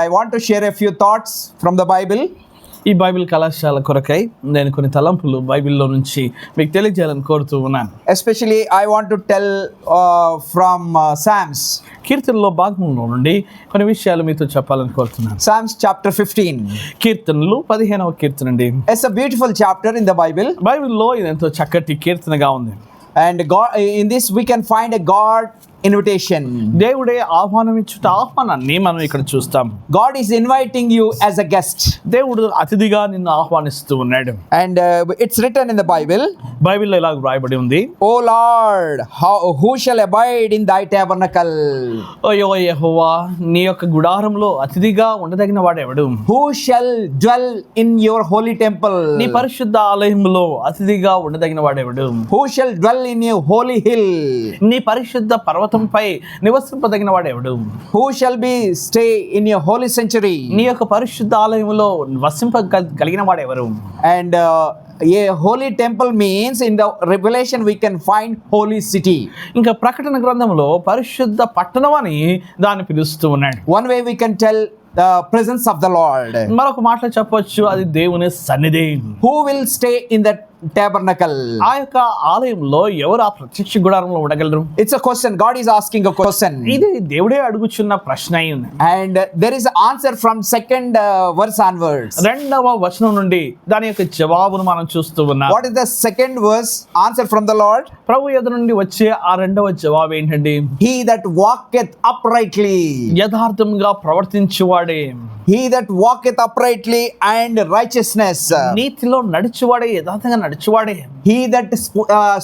I want to share a few thoughts from the Bible. ఈ Bible కళాశాల కొరకై నేను కొన్ని తలంపులు బైబిల్లో నుంచి మీకు తెలియజేయాలని కోరుతూ ఉన్నాను. Especially I want to tell from Psalms. కీర్తనలో భాగంలో నుండి కొన్ని విషయాలు మీతో చెప్పాలని కోరుతున్నాను. Psalms chapter 15. కీర్తనలు 15వ కీర్తన అండి. It's a beautiful chapter in the Bible. బైబిల్లో ఇది ఎంతో చక్కటి కీర్తనగా ఉంది. And God, in this we can find a God invitation. దేవుడే ఆహ్వానాన్ని మనం ఇక్కడ చూస్తాం. God is inviting you as a guest. దేవుడు అతిథిగా నిన్ను ఆహ్వానిస్తూ ఉన్నాడు. And it's written in the Bible. బైబిల్లో ఇలా రాయబడి ఉంది. O Lord, who shall abide in thy tabernacle? ఓ యెహోవా, నీ యొక్క గుడారంలో అతిథిగా ఉండదగిన వాడెవడు? Who shall dwell in your holy temple? నీ పరిశుద్ధ ఆలయంలో అతిథిగా ఉండదగిన వాడెవడు? Who shall dwell in your holy hill? నీ పరిశుద్ధ పర్వతంపై నివసింపదగిన వాడెవడు? Who shall be stay in your holy sanctuary? నీ యొక్క పరిశుద్ధ ఆలయంలో వసింపగలిగిన వాడెవరు? And a holy temple means in the Revelation we can find holy city. ఇంకా ప్రకటన గ్రంథంలో పరిశుద్ధ పట్టణం అని దాన్ని పిలుస్తూ ఉన్నాడు. One way we can tell the presence of the Lord. మరొక మాటలో చెప్పొచ్చు, అది దేవుని సన్నిధి. Who will stay in that tabernacle? ఆ యొక్క ఆలయంలో ఎవరు ఆ ప్రత్యక్ష గుడారంలో ఉండగలరు? It's a question. God is asking a question. ఇది దేవుడే అడుగుచున్న ప్రశ్న అయింది. And there is answer from second verse onwards. రెండవ వచనం నుండి దాని యొక్క జవాబును మనం చూస్తూ ఉన్నాం. What is the second verse answer from the Lord? ప్రభు ఎదురు నుండి వచ్చే ఆ రెండవ జవాబు ఏంటండి? He that walketh uprightly. యథార్థంగా ప్రవర్తించువాడే. He that walketh uprightly and righteousness. నీతిలో నడిచేవాడే, యథార్థంగా నడిచేవాడే. He that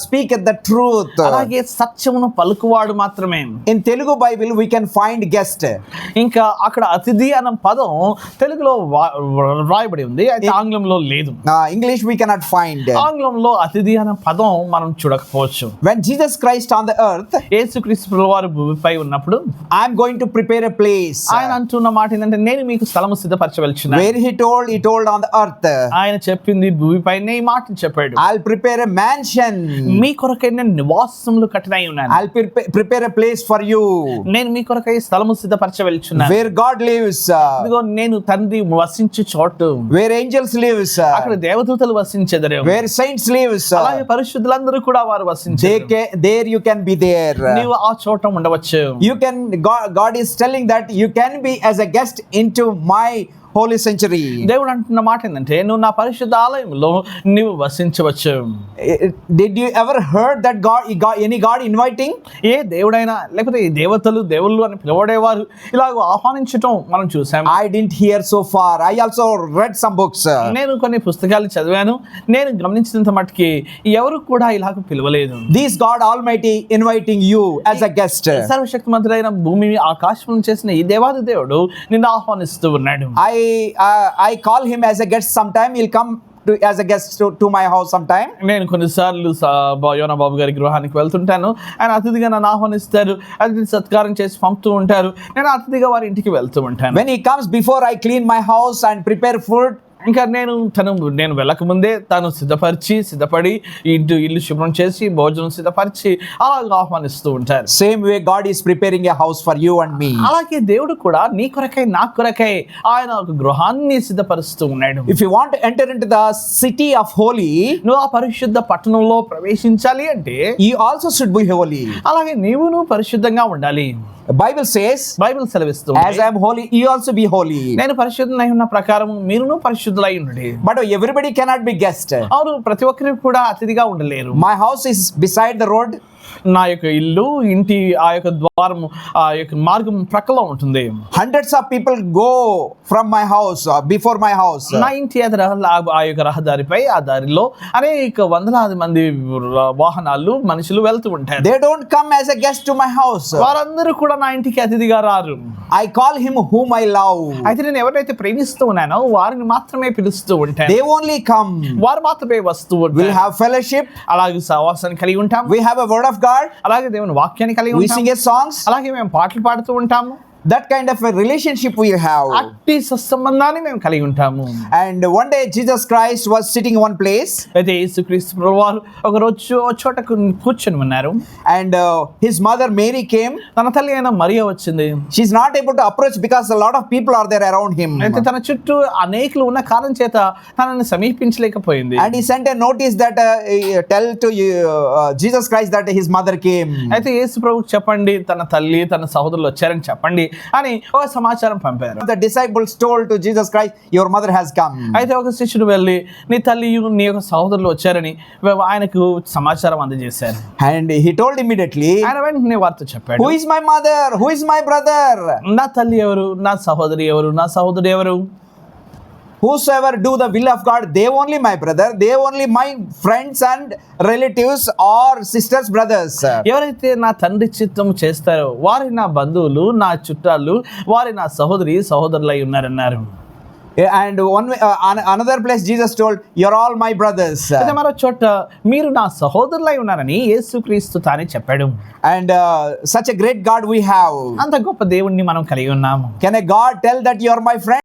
speaketh the truth. అలాగే సత్యమును పలుకువాడు మాత్రమే. In Telugu Bible we can find guest. ఇంకా అక్కడ అతిథి అన్న పదం తెలుగులో రాయబడి ఉంది, అయితే ఆంగ్లంలో లేదు. English we cannot find. ఆంగ్లంలో అతిథి అన్న పదం మనం చూడకపోవచ్చు. When Jesus Christ on the earth, యేసుక్రీస్తు ప్రభువారు భూమిపై ఉన్నప్పుడు, I am going to prepare a place. ఆయన అంటున్న మాట ఏంటంటే, నేను మీకు స్థలము సిద్ధపరచవలెను. Where he told on the earth. ఆయన చెప్పింది భూమిపైనే ఈ మాట చెప్పాడు. I'll prepare a mansion. మీ కొరకై నేను నివాసములు కట్టనై ఉన్నాను. I'll prepare a place for you. నేను మీ కొరకై స్థలము సిద్ధపరచవలెను. Where God lives. ఇదిగో నేను తండ్రి వసించు చోటు. Where angels lives. అక్కడ దేవదూతలు వసించెదరు. Where saints lives. అలాగే పరిశుద్ధులందరూ కూడా వారు వసించెదరు. There you can be there. నీవు ఆ చోట ఉండవచ్చు. God is telling that you can be as a guest into my holy sanctuary. దేవుడు అంటున్న మాట ఏంటంటే, నువ్వు నా పరిశుద్ధ ఆలయంలో నీవు వసించవచ్చు. Did you ever heard that any God inviting? ఏ దేవుడైనా లేకపోతే ఈ దేవుళ్ళు అని పిలవడేవారు ఇలాగ ఆహ్వానించటం మనం చూసాం. I didn't hear so far. I also read some books. నేను కొన్ని పుస్తకాలు చదివాను. నేను గమనించినంత మట్టుకి ఎవరు కూడా ఇలాగ పిలవలేదు. This God Almighty inviting you as a guest. సర్వశక్తిమంతుడైన భూమి ఆకాశం చేసిన ఈ దేవాది దేవుడు నిన్ను ఆహ్వానిస్తూ ఉన్నాడు. I call him as a guest sometime. He'll come as a guest to my house sometime. నేను కొన్నిసార్లు యోనా బాబు గారి గృహానికి వెళ్తుంటాను. ఆయన అతిథిగా నన్ను ఆహ్వానిస్తారు, అతిథి సత్కారం చేసి పంపుతూ ఉంటారు. నేను అతిథిగా వారి ఇంటికి వెళ్తూ ఉంటాను. When he comes, before I clean my house and prepare food, ఇంకా నేను వెళ్ళకముందే తను సిద్ధపడి ఇల్లు శుభ్రం చేసి భోజనం సిద్ధపరిచి అలాగ ఆహ్వానిస్తూ ఉంటారు. Same way God is preparing a house for you and me. అలాగే దేవుడు కూడా నీ కొరకై నా కొరకై ఆయన ఒక గృహాన్ని సిద్ధపరుస్తూ ఉన్నాడు. If you want to enter into the city of holy, నువ్వు ఆ పరిశుద్ధ పట్టణంలో ప్రవేశించాలి అంటే you also should be holy. అలాగే నీవును పరిశుద్ధంగా ఉండాలి. Bible says, బైబిల్ సెలవిస్తుంది, as I am holy, you also be holy. నేను పరిశుద్ధుడై ఉన్న ప్రకారం మీరును పరిశుద్ధులై ఉండండి. But everybody cannot be guest. అవును, ప్రతి ఒక్కరికి కూడా అతిథిగా ఉండలేరు. My house is beside the road. నా యొక్క ఇల్లు ఇంటి ఆ యొక్క ద్వారము ఆ యొక్క మార్గం ప్రక్కలో ఉంటుంది. Hundreds of people go from my house before my house. నా ఇంటి ఎదుర ఆ యొక్క రహదారిపై ఆ దారిలో అనేక వందలాది మంది వాహనాలు మనుషులు వెళ్తూ ఉంటారు. They don't come as a guest to my house. వారందరూ కూడా నా ఇంటికి అతిథిగా రారు. I call him whom I love. అయితే నేను ఎవరైతే ప్రేమిస్తూ ఉన్నానో వారిని మాత్రమే పిలుస్తూ ఉంటాను. They only come. వారు మాత్రమే వస్తూ ఉంటారు. We'll have fellowship. అలాగే సహవాసాన్ని కలిగి ఉంటాం. We have a word of God. అలాగే దేవుని వాక్యాన్ని కలిగి we ఉంటాం. sing a songs. అలాగే మేము పాటలు పాడుతూ ఉంటాము. That kind of a relationship we have. అట్టి సత్సంబంధాన్ని మేము కలిగి ఉంటాము. And one day Jesus Christ was sitting in one place. అయితే యేసుక్రీస్తు ప్రభువారు ఒక రోజు ఒక చోట కూర్చొని ఉన్నారు. And his mother Mary came. తన తల్లి అయిన మరియ వచ్చింది. She's not able to approach because a lot of people are there around him. అయితే తన చుట్టూ అనేకులు ఉన్న కారణం చేత తనని సమీపించలేకపోయింది. And he sent a notice that tell to Jesus Christ that his mother came. అయితే యేసు ప్రభువుకి చెప్పండి తన తల్లి తన సహోదరులు వచ్చారని చెప్పండి అని ఒక సమాచారం పంపారు. The disciples told to Jesus Christ, your mother has come. అయితే ఒక శిష్యుడు వెళ్ళి నీ తల్లి నీ యొక్క సహోదరులు వచ్చారని ఆయనకు సమాచారం అందజేశారు. And he told immediately, ఆయన వెంటనే వారితో చెప్పాడు, who is my mother? Who is my brother? నా తల్లి ఎవరు, నా సహోదరి ఎవరు, నా సహోదరుడు ఎవరు? Whosoever do the will of God, they only my brother, they only my friends and relatives or sisters, brothers. ఎవరైతే నా తండ్రి చిత్తము చేస్తారో వారి నా బంధువులు, నా చుట్టాలు, వారి నా సహోదరులై ఉన్నారన్నారు. And another place Jesus told, you're all my brothers. అయితే మరో చోట మీరు నా సహోదరులై ఉన్నారని యేసుక్రీస్తు తానే చెప్పాడు. And such a great God we have. అంత గొప్ప దేవుణ్ణి మనం కలిగి ఉన్నాము. Can a God tell that you're my friend?